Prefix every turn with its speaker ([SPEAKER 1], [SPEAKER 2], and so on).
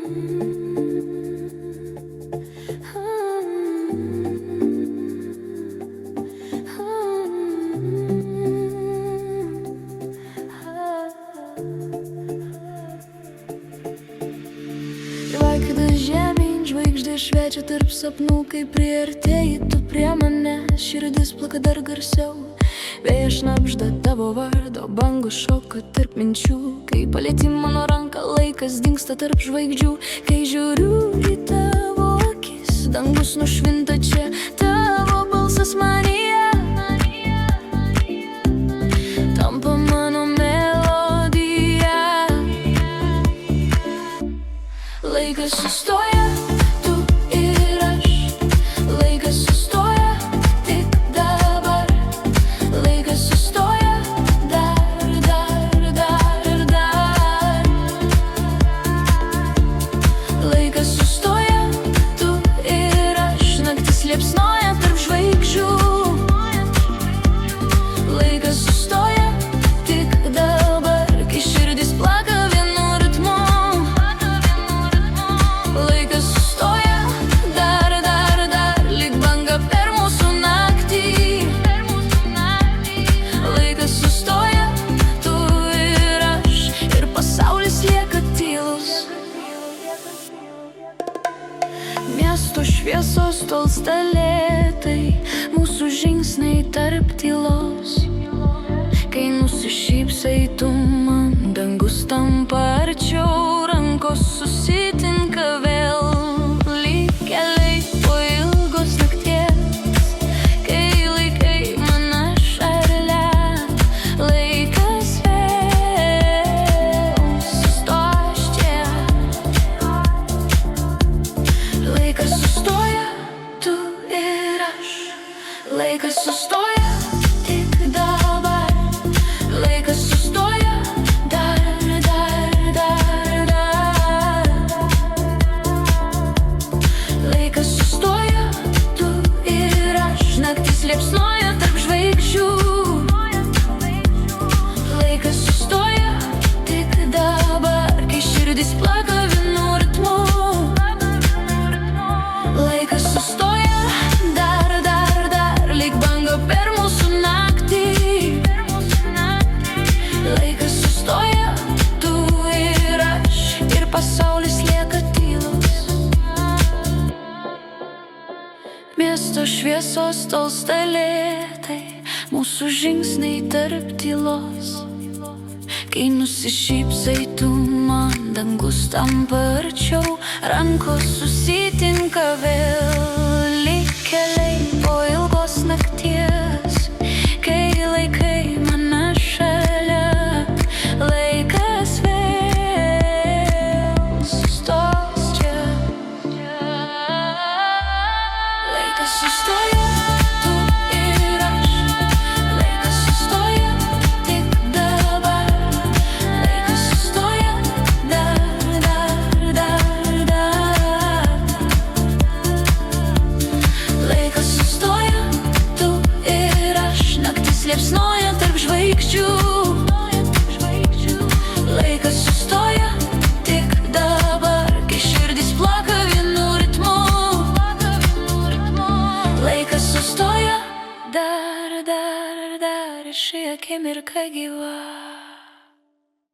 [SPEAKER 1] Vaikda žemyn, žvaigždė šviečia tarp sapnų, kai priartėji tu prie manęs, širdis plaka dar garsiau. Vėjas šnabžda tavo vardo, bangos šoka tarp minčių, kai palieti mano ranką, laikas dingsta tarp žvaigždžių. Kai žiūriu į tavo akis, dangus nušvinta čia, tavo balsas manyje tampa mano melodija. Laikas sustoja, tu ir aš. Laikas sustoja, tik dabar. Laikas sustoja, dar ir dar. Laikas sustoja, tu ir aš. Naktis liepsnoja tarp žvaigždžių. Laikas sustoja, tik dabar, kai širdis plaka vienu ritmu. Laikas sustoja, dar, lyg banga per mūsų naktį. Laikas sustoja, tu ir aš, ir pasaulis lieka tylus. Miesto šviesos tolsta lėtai, mūsų žingsniai tarp tylos. Kai nusišypsai tu man, dangus tampa arčiau, rankos susitinka vėl. Lyg keliai po ilgos nakties, kai laikai mane šalia. Laikas vėl sustos čia. Laikas sustoja, tu ir aš. Laikas sustoja, tik dabar. Laikas sustoja, dar. Laikas sustoja, tu ir aš. Naktis liepsnoja tarp žvaigždžių. Laikas sustoja, tik dabar, kai širdis plaka vienu ritmu. Laikas sustoja, dar, lyg banga per mūsų naktį. Laikas sustoja, tu ir aš, ir pasaulis lieka tylus. Miesto šviesos tolsta lėtai, mūsų žingsniai tarp tylos. Kai nusišypsai tu man, dangus tampa arčiau, rankos susitinka vėl. Lyg keliai po ilgos nakties, kai laikai mane šalia. Laikas vėl sustos čia. Laikas sustoja, tu ir aš. Laikas sustoja, tik dabar. Laikas sustoja, dar. Laikas sustoja, tu ir aš. Naktis liepsnoja tarp žvaigždžių. Laikas sustoja, tik dabar, kai širdis plaka vienu ritmu. Laikas sustoja, dar, ši akimirka gyva.